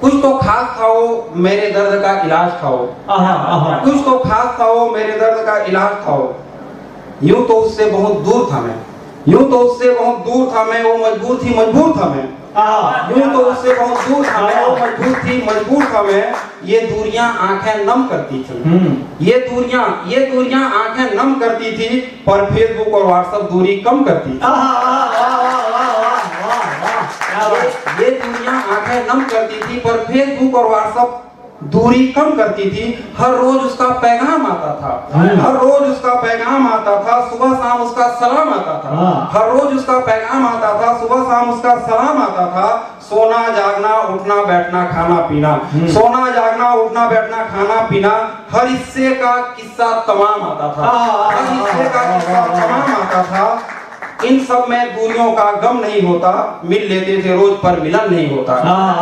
कुछ तो खास खाओ मेरे दर्द का इलाज खाओ, कुछ तो खास खाओ मेरे दर्द का इलाज खाओ। यूं तो उससे बहुत दूर था मैं, यूं तो उससे बहुत दूर था मैं, वो मजबूर थी मजबूर था मैं। यूं तो उससे बहुत दूर था मैं, वो मजबूर थी मजबूर था मैं। ये दूरियां आंखें नम करती थी, ये दूरियां आंखें नम करती थी, पर फेसबुक और व्हाट्सएप दूरी कम करती थी। ये दूरियां आंखें नम करती थी, पर फेसबुक और व्हाट्सएप दूरी कम करती थी। हर रोज उसका पैगाम आता था, हर रोज उसका पैगाम आता था, सुबह शाम उसका सलाम आता था। हर रोज उसका पैगाम आता था, सुबह शाम उसका सलाम आता था। सोना जागना उठना बैठना खाना पीना, सोना जागना उठना बैठना खाना पीना, हर हिस्से का किस्सा तमाम आता था, हर हिस्से का किस्सा तमाम आता था। इन सब में दूरियों का गम नहीं होता, मिल लेते थे रोज पर मिलन नहीं होता।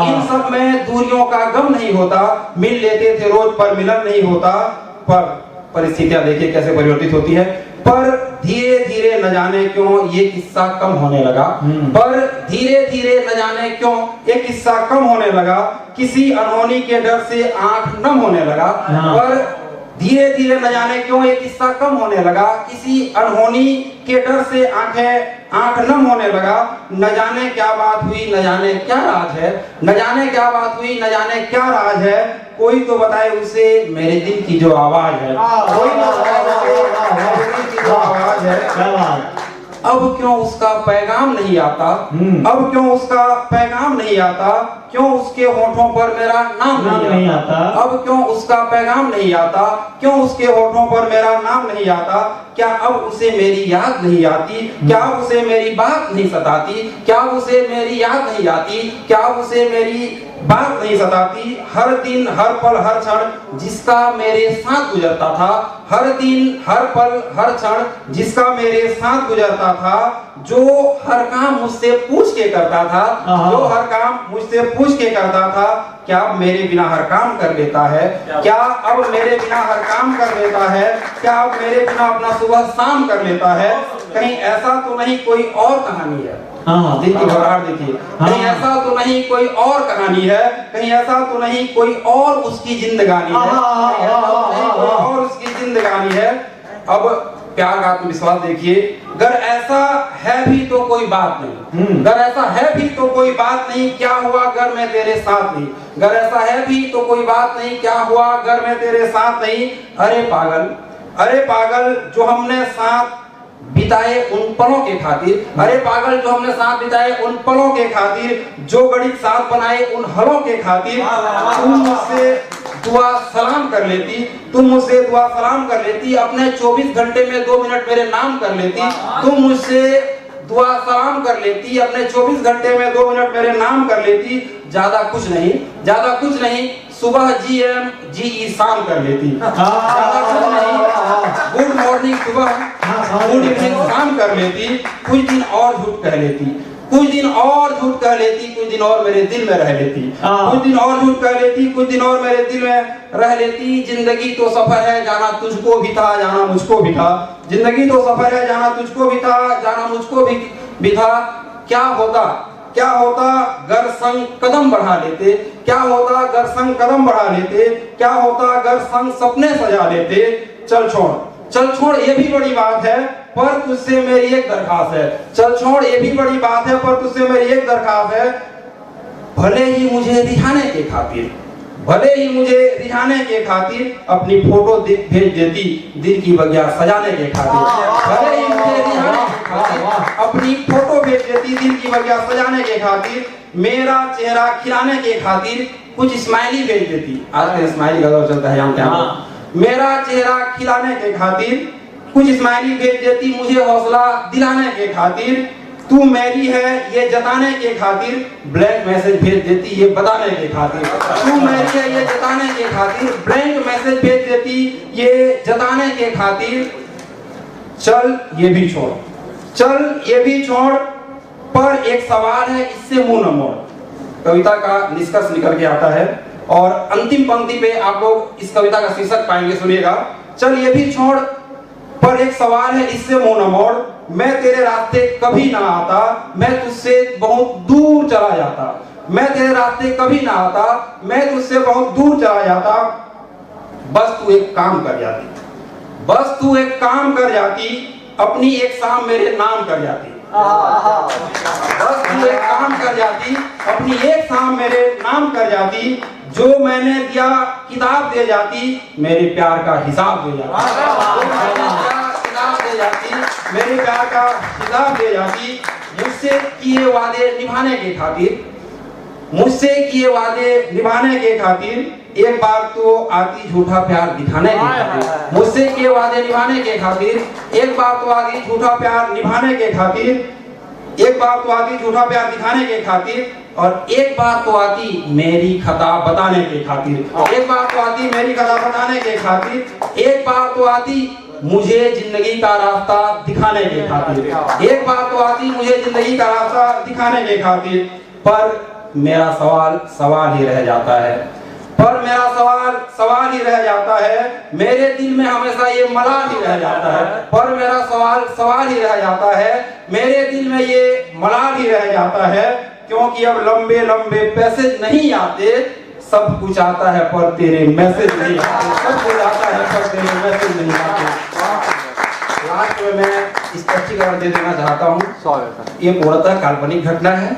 इन सब में दूरियों का गम नहीं होता, मिल लेते थे रोज पर मिलन नहीं होता। पर परिस्थितियां देखिए कैसे परिवर्तित होती है। पर धीरे धीरे न जाने क्यों ये किस्सा कम होने लगा, पर धीरे धीरे न जाने क्यों ये किस्सा कम होने लगा। किसी अनहोनी के डर से आंख नम होने लगा, पर धीरे धीरे न जाने क्यों ये किस्सा कम होने लगा। किसी अनहोनी के डर से आंख नम होने लगा। न जाने क्या बात हुई, न जाने क्या राज है, न जाने क्या बात हुई, न जाने क्या राज है। कोई तो बताए उसे मेरे दिल की जो आवाज है, कोई तो बताए उसे मेरे दिल की जो आवाज है। अब क्यों उसका पैगाम नहीं आता, अब क्यों उसका पैगाम नहीं आता, क्यों उसके होठों पर मेरा नाम नहीं आता। अब क्यों उसका पैगाम नहीं आता, क्यों उसके होठों पर मेरा नाम नहीं आता। क्या अब उसे मेरी याद नहीं आती, क्या अब उसे मेरी बात नहीं सताती, क्या अब उसे मेरी याद नहीं आती, क्या अब उसे मेरी बात नहीं सताती। हर दिन हर पल हर क्षण जिसका मेरे साथ गुजरता था, हर दिन हर पल हर क्षण जिसका मेरे साथ गुजरता था। जो हर काम मुझसे पूछ के करता था, जो हर काम मुझसे पूछ के करता था। क्या अब मेरे बिना हर काम कर लेता है, क्या अब मेरे बिना हर काम कर लेता है, क्या अब मेरे बिना अपना सुबह शाम कर लेता है। कहीं ऐसा तो नहीं कोई और कहानी है, दिल की घबराहट देखिए। कहीं ऐसा तो नहीं कोई और कहानी है, कहीं ऐसा तो नहीं कोई और उसकी जिंदगानी है, और उसकी जिंदगानी है। अब प्यार का आत्मविश्वास देखिए। अगर ऐसा है भी तो कोई बात नहीं, अगर ऐसा है भी तो कोई बात नहीं, क्या हुआ अगर मैं तेरे साथ नहीं। अगर ऐसा है भी तो कोई बात नहीं, क्या हुआ अगर मैं तेरे साथ नहीं। अरे पागल, अरे पागल जो हमने साथ बिताए उन पलों के खातिर, अरे पागल जो हमने साथ बिताए उन पलों के खातिर, जो गणित साथ बनाए उन हलों के खातिर। तुम मुझसे दुआ सलाम कर लेती, तुम मुझसे दुआ सलाम कर लेती, अपने 24 घंटे में 2 मिनट मेरे नाम कर लेती। तुम मुझसे दुआ सलाम कर लेती, अपने 24 घंटे में 2 मिनट मेरे नाम कर लेती। ज्यादा कुछ नहीं, ज्यादा कुछ नहीं, सुबह GM GE शाम कर लेती। ज्यादा कुछ नहीं, गुड मॉर्निंग सुबह, गुड इवनिंग शाम कर लेती। कुछ दिन और झूठ कह लेती, कुछ दिन और झूठ कह लेती, कुछ दिन और मेरे दिल में रह लेती। कुछ दिन और झूठ कह लेती, कुछ दिन और मेरे दिल में रह लेती। जिंदगी तो सफर है, जाना तुझको भी था, जाना मुझको भी था। जिंदगी तो सफर है, जाना तुझको भी था, जाना मुझको भी था। क्या होता, क्या होता अगर संग कदम बढ़ा लेते, क्या होता अगर संग कदम बढ़ा लेते, क्या होता अगर संग सपने सजा लेते। चल छोड़, चल छोड़ ये भी बड़ी बात है, पर तुझसे मेरी एक दरखास्त है। चल छोड़ ये भी बड़ी बात है, पर तुझसे मेरी एक दरखास्त है। भले ही मुझे रिझाने के खातिर, भले ही मुझे रिझाने के खातिर अपनी फोटो भेज देती दिल की बगिया सजाने के खातिर। भले ही मुझे रिझाने के खातिर अपनी फोटो भेज देती दिल की बगिया सजाने के खातिर। मेरा चेहरा खिलाने के खातिर कुछ स्माइली भेज देती। आजकल स्माइली का दौर चलता है, जानते हैं। मेरा चेहरा खिलाने के खातिर कुछ स्माइली भेज देती, मुझे हौसला दिलाने के खातिर। तू मेरी है ये जताने के खातिर ब्लैंक मैसेज भेज देती ये बताने के खातिर। तू मेरी है ये जताने के खातिर ब्लैंक मैसेज भेज देती ये जताने के खातिर। चल ये भी छोड़, चल ये भी छोड़, पर एक सवाल है इससे मुंह न मोड़। कविता का निष्कर्ष निकल के आता है और अंतिम पंक्ति पे आप लोग इस कविता का शीर्षक पाएंगे, सुनिएगा। चल ये भी छोड़, पर एक सवाल है इससे मुंह न मोड़। मैं तेरे रास्ते कभी ना आता, मैं तुझसे बहुत दूर चला जाता। मैं तेरे रास्ते कभी ना आता, मैं तुझसे बहुत दूर चला जाता। बस तू एक काम कर जाती, बस तू एक काम कर जाती, अपनी एक शाम मेरे नाम कर जाती। बस तू एक काम कर जाती, अपनी एक शाम मेरे नाम कर जाती, जो मैंने दिया किताब दे जाती, मेरे प्यार का हिसाब दे जाती। किताब दे जाती, मेरे प्यार का हिसाब दे जाती। मुझसे किए वादे निभाने के खातिर, मुझसे किए वादे निभाने के खातिर एक बार तो आती झूठा प्यार दिखाने के खातिर, मुझसे किए वादे निभाने के खातिर एक बार तो आती झूठा प्यार निभाने के खातिर, एक बार तो आती झूठा प्यार दिखाने के खातिर, और एक बार तो आती मेरी खता बताने के खातिर, एक बार तो आती मेरी खता बताने के खातिर, एक बार तो आती मुझे जिंदगी का रास्ता दिखाने के खातिर, एक बार तो आती मुझे जिंदगी का रास्ता दिखाने के खातिर। पर मेरा सवाल सवाल ही रह जाता है, पर मेरा सवाल सवाल ही रह जाता है, मेरे दिल में हमेशा ये मलाल ही रह जाता है। पर मेरा सवाल सवाल ही रह जाता है, मेरे दिल में ये मलाल ही रह जाता है, क्योंकि अब लंबे लंबे पैसेज नहीं आते, सब कुछ आता है पर तेरे मैसेज नहीं आते, सब कुछ आता है पर तेरे मैसेज नहीं आते। लास्ट में मैं स्पष्टीकरण दे देना चाहता हूँ, ये पूर्णतः काल्पनिक घटना है।